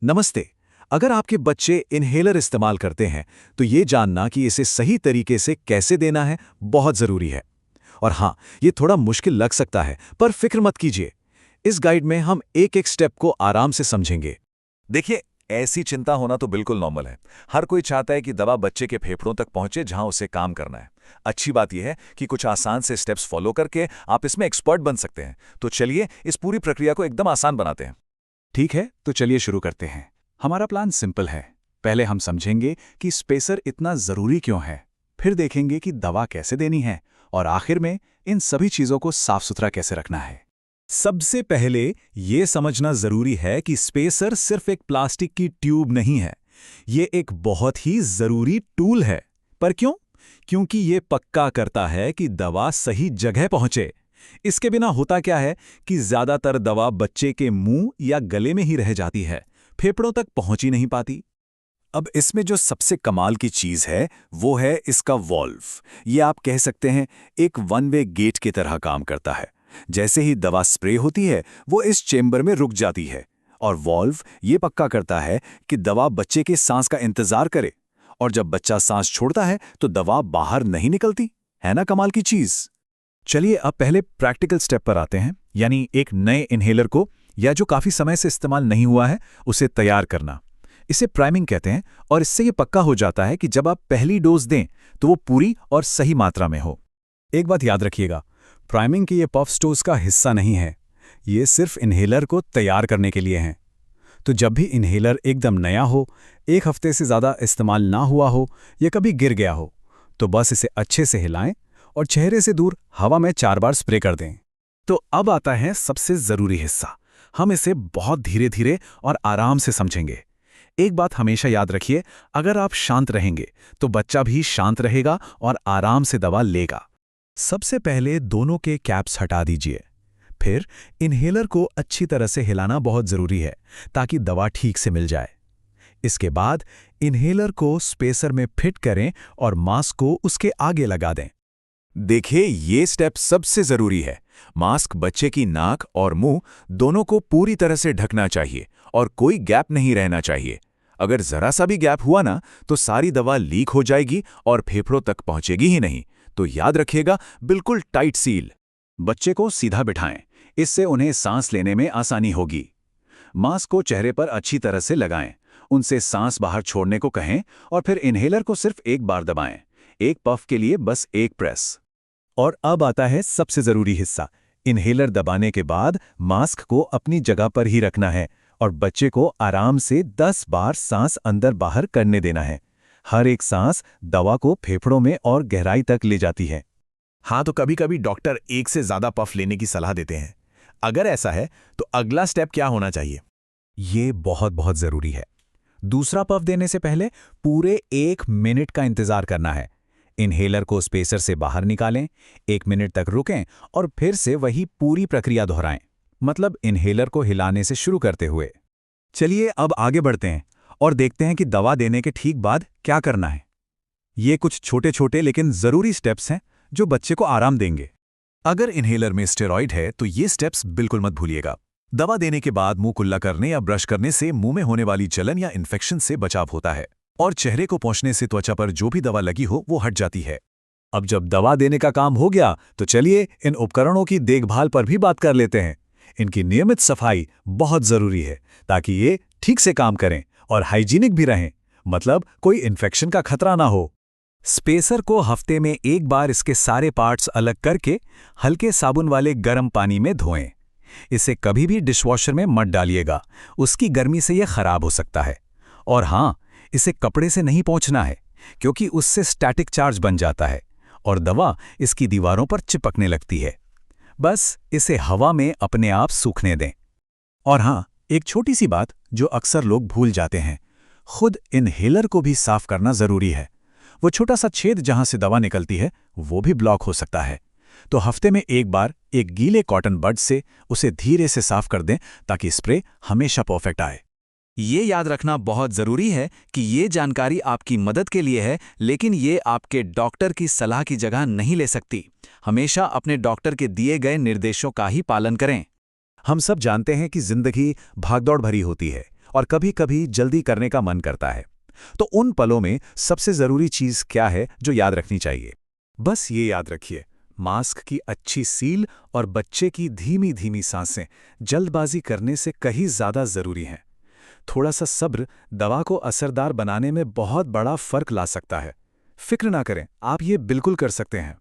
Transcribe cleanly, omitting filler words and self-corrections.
नमस्ते। अगर आपके बच्चे इन्हेलर इस्तेमाल करते हैं तो ये जानना कि इसे सही तरीके से कैसे देना है बहुत ज़रूरी है। और हाँ, ये थोड़ा मुश्किल लग सकता है, पर फिक्र मत कीजिए। इस गाइड में हम एक एक स्टेप को आराम से समझेंगे। देखिए, ऐसी चिंता होना तो बिल्कुल नॉर्मल है। हर कोई चाहता है कि दवा बच्चे के फेफड़ों तक पहुंचे जहां उसे काम करना है। अच्छी बात यह है कि कुछ आसान से स्टेप्स फॉलो करके आप इसमें एक्सपर्ट बन सकते हैं। तो चलिए इस पूरी प्रक्रिया को एकदम आसान बनाते हैं। ठीक है, तो चलिए शुरू करते हैं। हमारा प्लान सिंपल है। पहले हम समझेंगे कि स्पेसर इतना ज़रूरी क्यों है, फिर देखेंगे कि दवा कैसे देनी है, और आखिर में इन सभी चीज़ों को साफ सुथरा कैसे रखना है। सबसे पहले ये समझना ज़रूरी है कि स्पेसर सिर्फ एक प्लास्टिक की ट्यूब नहीं है। ये एक बहुत ही ज़रूरी टूल है। पर क्यों? क्योंकि ये पक्का करता है कि दवा सही जगह पहुंचे। इसके बिना होता क्या है कि ज़्यादातर दवा बच्चे के मुंह या गले में ही रह जाती है, फेफड़ों तक पहुंच ही नहीं पाती। अब इसमें जो सबसे कमाल की चीज़ है वो है इसका वॉल्व। ये आप कह सकते हैं एक वन वे गेट की तरह काम करता है। जैसे ही दवा स्प्रे होती है वो इस चेंबर में रुक जाती है, और वॉल्व ये पक्का करता है कि दवा बच्चे के सांस का इंतजार करे, और जब बच्चा सांस छोड़ता है तो दवा बाहर नहीं निकलती। है ना कमाल की चीज़? चलिए अब पहले प्रैक्टिकल स्टेप पर आते हैं, यानी एक नए इन्हेलर को, या जो काफ़ी समय से इस्तेमाल नहीं हुआ है, उसे तैयार करना। इसे प्राइमिंग कहते हैं, और इससे ये पक्का हो जाता है कि जब आप पहली डोज दें तो वो पूरी और सही मात्रा में हो। एक बात याद रखिएगा, प्राइमिंग के ये पफ्स डोज का हिस्सा नहीं है। ये सिर्फ इन्हेलर को तैयार करने के लिए हैं। तो जब भी इन्हेलर एकदम नया हो, एक हफ्ते से ज़्यादा इस्तेमाल ना हुआ हो, या कभी गिर गया हो, तो बस इसे अच्छे से हिलाएं और चेहरे से दूर हवा में 4 बार स्प्रे कर दें। तो अब आता है सबसे ज़रूरी हिस्सा। हम इसे बहुत धीरे धीरे और आराम से समझेंगे। एक बात हमेशा याद रखिए, अगर आप शांत रहेंगे तो बच्चा भी शांत रहेगा और आराम से दवा लेगा। सबसे पहले दोनों के कैप्स हटा दीजिए। फिर इन्हेलर को अच्छी तरह से हिलाना बहुत ज़रूरी है ताकि दवा ठीक से मिल जाए। इसके बाद इन्हेलर को स्पेसर में फिट करें और मास्क को उसके आगे लगा दें। देखिए, ये स्टेप सबसे ज़रूरी है। मास्क बच्चे की नाक और मुंह दोनों को पूरी तरह से ढकना चाहिए और कोई गैप नहीं रहना चाहिए। अगर ज़रा सा भी गैप हुआ ना तो सारी दवा लीक हो जाएगी और फेफड़ों तक पहुंचेगी ही नहीं। तो याद रखिएगा, बिल्कुल टाइट सील। बच्चे को सीधा बिठाएं, इससे उन्हें सांस लेने में आसानी होगी। मास्क को चेहरे पर अच्छी तरह से लगाएं, उनसे सांस बाहर छोड़ने को कहें, और फिर इन्हेलर को सिर्फ एक बार दबाएं। एक पफ के लिए बस एक प्रेस। और अब आता है सबसे ज़रूरी हिस्सा। इन्हेलर दबाने के बाद मास्क को अपनी जगह पर ही रखना है और बच्चे को आराम से 10 बार सांस अंदर बाहर करने देना है। हर एक सांस दवा को फेफड़ों में और गहराई तक ले जाती है। हाँ, तो कभी कभी डॉक्टर एक से ज्यादा पफ लेने की सलाह देते हैं। अगर ऐसा है तो अगला स्टेप क्या होना चाहिए? ये बहुत बहुत ज़रूरी है। दूसरा पफ देने से पहले पूरे 1 मिनट का इंतज़ार करना है। इन्हेलर को स्पेसर से बाहर निकालें, 1 मिनट तक रुकें और फिर से वही पूरी प्रक्रिया दोहराएं। मतलब इन्हेलर को हिलाने से शुरू करते हुए। चलिए अब आगे बढ़ते हैं और देखते हैं कि दवा देने के ठीक बाद क्या करना है। ये कुछ छोटे छोटे लेकिन ज़रूरी स्टेप्स हैं जो बच्चे को आराम देंगे। अगर इन्हेलर में स्टेरॉइड है तो ये स्टेप्स बिल्कुल मत भूलिएगा। दवा देने के बाद मुंह कुल्ला करने या ब्रश करने से मुंह में होने वाली जलन या इन्फेक्शन से बचाव होता है, और चेहरे को पोंछने से त्वचा पर जो भी दवा लगी हो वो हट जाती है। अब जब दवा देने का काम हो गया तो चलिए इन उपकरणों की देखभाल पर भी बात कर लेते हैं। इनकी नियमित सफाई बहुत ज़रूरी है ताकि ये ठीक से काम करें और हाइजीनिक भी रहें, मतलब कोई इन्फेक्शन का खतरा ना हो। स्पेसर को हफ्ते में 1 बार इसके सारे पार्ट्स अलग करके हल्के साबुन वाले गर्म पानी में धोएं। इसे कभी भी डिशवॉशर में मत डालिएगा, उसकी गर्मी से यह खराब हो सकता है। और हाँ, इसे कपड़े से नहीं पोंछना है क्योंकि उससे स्टैटिक चार्ज बन जाता है और दवा इसकी दीवारों पर चिपकने लगती है। बस इसे हवा में अपने आप सूखने दें। और हाँ, एक छोटी सी बात जो अक्सर लोग भूल जाते हैं, खुद इन्हेलर को भी साफ करना ज़रूरी है। वो छोटा सा छेद जहां से दवा निकलती है वो भी ब्लॉक हो सकता है। तो हफ्ते में 1 बार एक गीले कॉटन बड से उसे धीरे से साफ कर दें ताकि स्प्रे हमेशा परफेक्ट आए। ये याद रखना बहुत ज़रूरी है कि ये जानकारी आपकी मदद के लिए है, लेकिन ये आपके डॉक्टर की सलाह की जगह नहीं ले सकती। हमेशा अपने डॉक्टर के दिए गए निर्देशों का ही पालन करें। हम सब जानते हैं कि जिंदगी भागदौड़ भरी होती है और कभी-कभी जल्दी करने का मन करता है। तो उन पलों में सबसे ज़रूरी चीज़ क्या है जो याद रखनी चाहिए? बस ये याद रखिए, मास्क की अच्छी सील और बच्चे की धीमी-धीमी सांसें जल्दबाजी करने से कहीं ज़्यादा ज़रूरी हैं। थोड़ा सा सब्र दवा को असरदार बनाने में बहुत बड़ा फ़र्क ला सकता है। फिक्र ना करें, आप ये बिल्कुल कर सकते हैं।